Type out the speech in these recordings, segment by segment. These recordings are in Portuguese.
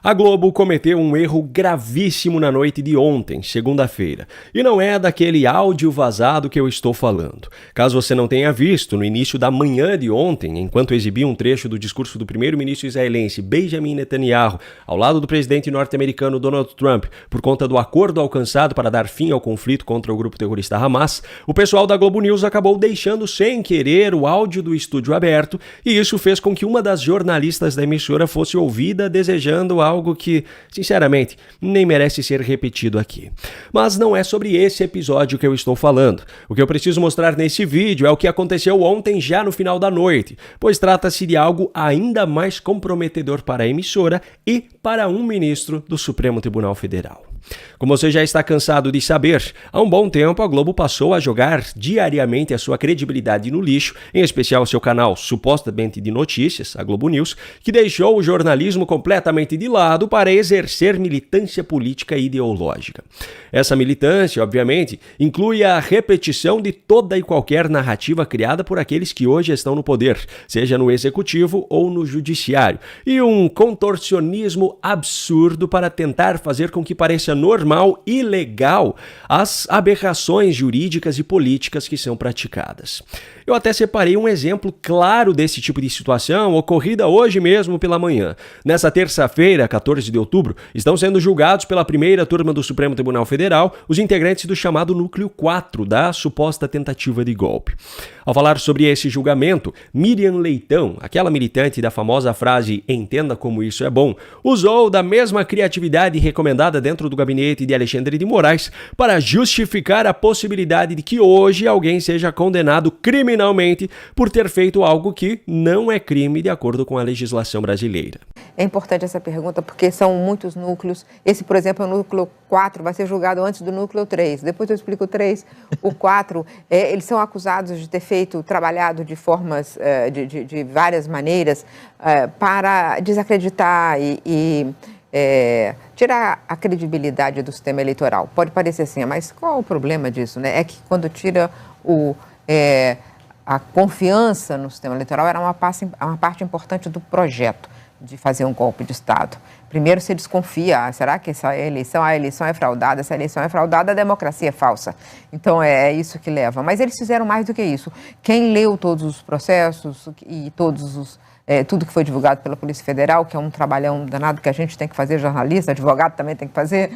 A Globo cometeu um erro gravíssimo na noite de ontem, segunda-feira, e não é daquele áudio vazado que eu estou falando. Caso você não tenha visto, no início da manhã de ontem, enquanto exibia um trecho do discurso do primeiro-ministro israelense Benjamin Netanyahu ao lado do presidente norte-americano Donald Trump, por conta do acordo alcançado para dar fim ao conflito contra o grupo terrorista Hamas, o pessoal da Globo News acabou deixando sem querer o áudio do estúdio aberto, e isso fez com que uma das jornalistas da emissora fosse ouvida desejando algo que, sinceramente, nem merece ser repetido aqui. Mas não é sobre esse episódio que eu estou falando. O que eu preciso mostrar nesse vídeo é o que aconteceu ontem já no final da noite, pois trata-se de algo ainda mais comprometedor para a emissora e para um ministro do Supremo Tribunal Federal. Como você já está cansado de saber, há um bom tempo a Globo passou a jogar diariamente a sua credibilidade no lixo, em especial seu canal supostamente de notícias, a Globo News, que deixou o jornalismo completamente de lado para exercer militância política e ideológica. Essa militância, obviamente, inclui a repetição de toda e qualquer narrativa criada por aqueles que hoje estão no poder, seja no executivo ou no judiciário, e um contorcionismo absurdo para tentar fazer com que pareça normal e legal as aberrações jurídicas e políticas que são praticadas. Eu até separei um exemplo claro desse tipo de situação ocorrida hoje mesmo pela manhã. Nessa terça-feira, 14 de outubro, estão sendo julgados pela primeira turma do Supremo Tribunal Federal os integrantes do chamado Núcleo 4 da suposta tentativa de golpe. Ao falar sobre esse julgamento, Miriam Leitão, aquela militante da famosa frase "entenda como isso é bom", usou da mesma criatividade recomendada dentro do gabinete de Alexandre de Moraes para justificar a possibilidade de que hoje alguém seja condenado criminalmente por ter feito algo que não é crime de acordo com a legislação brasileira. É importante essa pergunta porque são muitos núcleos. Esse, por exemplo, é o núcleo 4, vai ser julgado antes do núcleo 3. Depois eu explico o 3. O 4, eles são acusados de ter trabalhado de formas, de várias maneiras para desacreditar e tirar a credibilidade do sistema eleitoral. Pode parecer assim, mas qual o problema disso, né? É que quando tira a confiança no sistema eleitoral era uma parte importante do projeto de fazer um golpe de Estado. Primeiro se desconfia, será que a eleição é fraudada? Se a eleição é fraudada, a democracia é falsa. Então é isso que leva. Mas eles fizeram mais do que isso. Quem leu todos os processos e tudo que foi divulgado pela Polícia Federal, que é um trabalhão danado que a gente tem que fazer, jornalista, advogado também tem que fazer,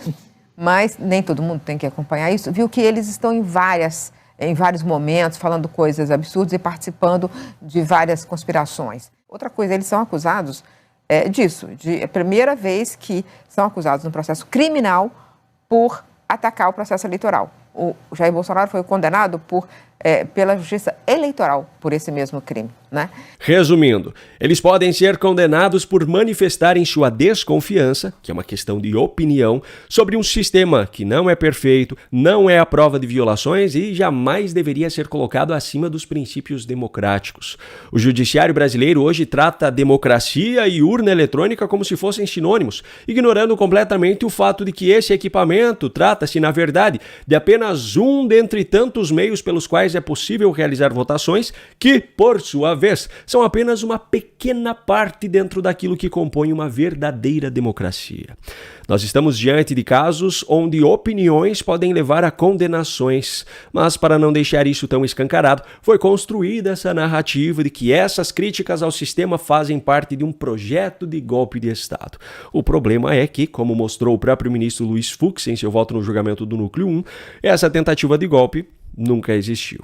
mas nem todo mundo tem que acompanhar isso, viu que eles estão em vários momentos falando coisas absurdas e participando de várias conspirações. Outra coisa, eles são acusados disso, é a primeira vez que são acusados no processo criminal por atacar o processo eleitoral. O Jair Bolsonaro foi condenado pela Justiça Eleitoral por esse mesmo crime, né? Resumindo, eles podem ser condenados por manifestarem sua desconfiança, que é uma questão de opinião, sobre um sistema que não é perfeito, não é a prova de violações e jamais deveria ser colocado acima dos princípios democráticos. O judiciário brasileiro hoje trata a democracia e urna eletrônica como se fossem sinônimos, ignorando completamente o fato de que esse equipamento trata-se, na verdade, de apenas um dentre tantos meios pelos quais é possível realizar votações que, por sua vez, são apenas uma pequena parte dentro daquilo que compõe uma verdadeira democracia. Nós estamos diante de casos onde opiniões podem levar a condenações, mas para não deixar isso tão escancarado, foi construída essa narrativa de que essas críticas ao sistema fazem parte de um projeto de golpe de Estado. O problema é que, como mostrou o próprio ministro Luiz Fux em seu voto no julgamento do Núcleo 1, essa tentativa de golpe nunca existiu.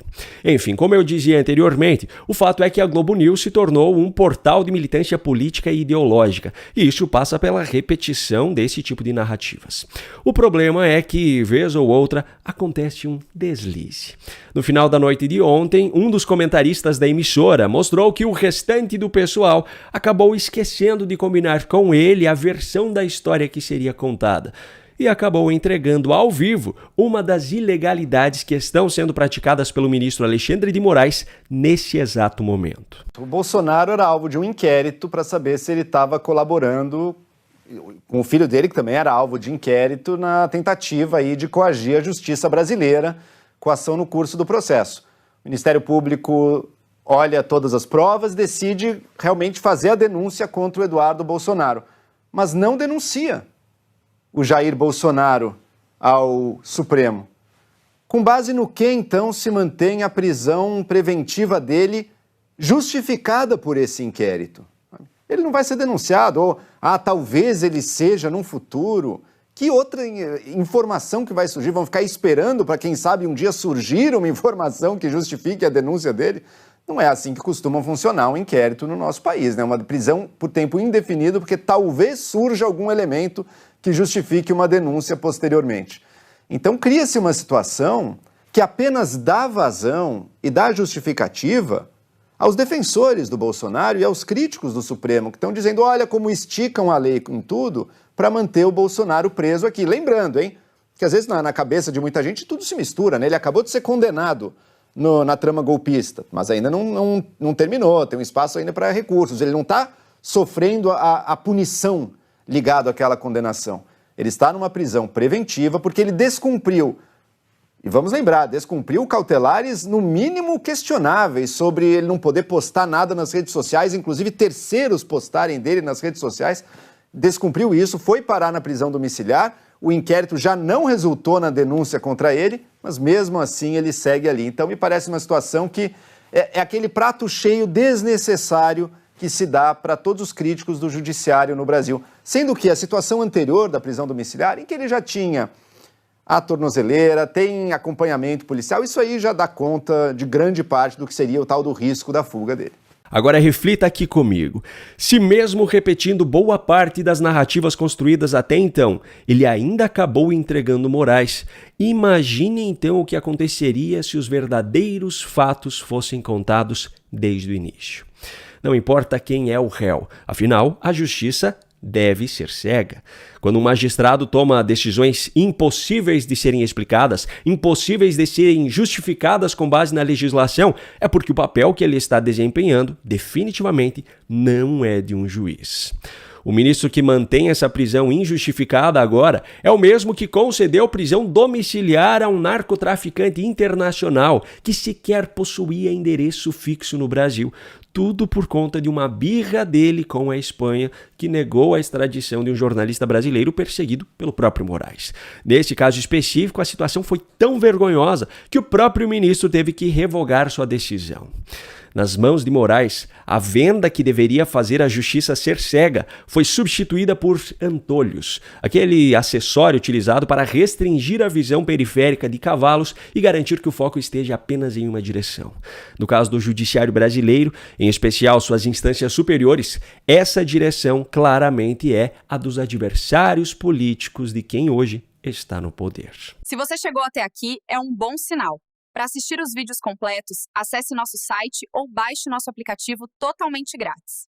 Enfim, como eu dizia anteriormente, o fato é que a Globo News se tornou um portal de militância política e ideológica, e isso passa pela repetição desse tipo de narrativas. O problema é que, vez ou outra, acontece um deslize. No final da noite de ontem, um dos comentaristas da emissora mostrou que o restante do pessoal acabou esquecendo de combinar com ele a versão da história que seria contada, e acabou entregando ao vivo uma das ilegalidades que estão sendo praticadas pelo ministro Alexandre de Moraes nesse exato momento. O Bolsonaro era alvo de um inquérito para saber se ele estava colaborando com o filho dele, que também era alvo de inquérito, na tentativa aí de coagir a justiça brasileira com a ação no curso do processo. O Ministério Público olha todas as provas e decide realmente fazer a denúncia contra o Eduardo Bolsonaro. mas não denuncia o Jair Bolsonaro ao Supremo. Com base no que, então, se mantém a prisão preventiva dele justificada por esse inquérito? Ele não vai ser denunciado, ou talvez ele seja num futuro. Que outra informação que vai surgir? Vão ficar esperando para, quem sabe, um dia surgir uma informação que justifique a denúncia dele? Não é assim que costuma funcionar um inquérito no nosso país, né? Uma prisão por tempo indefinido, porque talvez surja algum elemento que justifique uma denúncia posteriormente. Então cria-se uma situação que apenas dá vazão e dá justificativa aos defensores do Bolsonaro e aos críticos do Supremo, que estão dizendo, olha como esticam a lei com tudo para manter o Bolsonaro preso aqui. Lembrando, que às vezes na cabeça de muita gente tudo se mistura, né? Ele acabou de ser condenado na trama golpista, mas ainda não terminou, tem um espaço ainda para recursos. Ele não está sofrendo a punição ligada àquela condenação. Ele está numa prisão preventiva porque ele descumpriu, e vamos lembrar, descumpriu cautelares no mínimo questionáveis sobre ele não poder postar nada nas redes sociais, inclusive terceiros postarem dele nas redes sociais. Descumpriu isso, foi parar na prisão domiciliar, o inquérito já não resultou na denúncia contra ele, mas mesmo assim ele segue ali. Então me parece uma situação que é aquele prato cheio desnecessário que se dá para todos os críticos do judiciário no Brasil. Sendo que a situação anterior da prisão domiciliar, em que ele já tinha a tornozeleira, tem acompanhamento policial, isso aí já dá conta de grande parte do que seria o tal do risco da fuga dele. Agora reflita aqui comigo. Se mesmo repetindo boa parte das narrativas construídas até então, ele ainda acabou entregando Moraes, imagine então o que aconteceria se os verdadeiros fatos fossem contados desde o início. Não importa quem é o réu, afinal, a justiça deve ser cega. Quando um magistrado toma decisões impossíveis de serem explicadas, impossíveis de serem justificadas com base na legislação, é porque o papel que ele está desempenhando definitivamente não é de um juiz. O ministro que mantém essa prisão injustificada agora é o mesmo que concedeu prisão domiciliar a um narcotraficante internacional que sequer possuía endereço fixo no Brasil. Tudo por conta de uma birra dele com a Espanha, que negou a extradição de um jornalista brasileiro perseguido pelo próprio Moraes. Neste caso específico, a situação foi tão vergonhosa que o próprio ministro teve que revogar sua decisão. Nas mãos de Moraes, a venda que deveria fazer a justiça ser cega foi substituída por antolhos, aquele acessório utilizado para restringir a visão periférica de cavalos e garantir que o foco esteja apenas em uma direção. No caso do judiciário brasileiro, em especial suas instâncias superiores, essa direção claramente é a dos adversários políticos de quem hoje está no poder. Se você chegou até aqui, é um bom sinal. Para assistir os vídeos completos, acesse nosso site ou baixe nosso aplicativo totalmente grátis.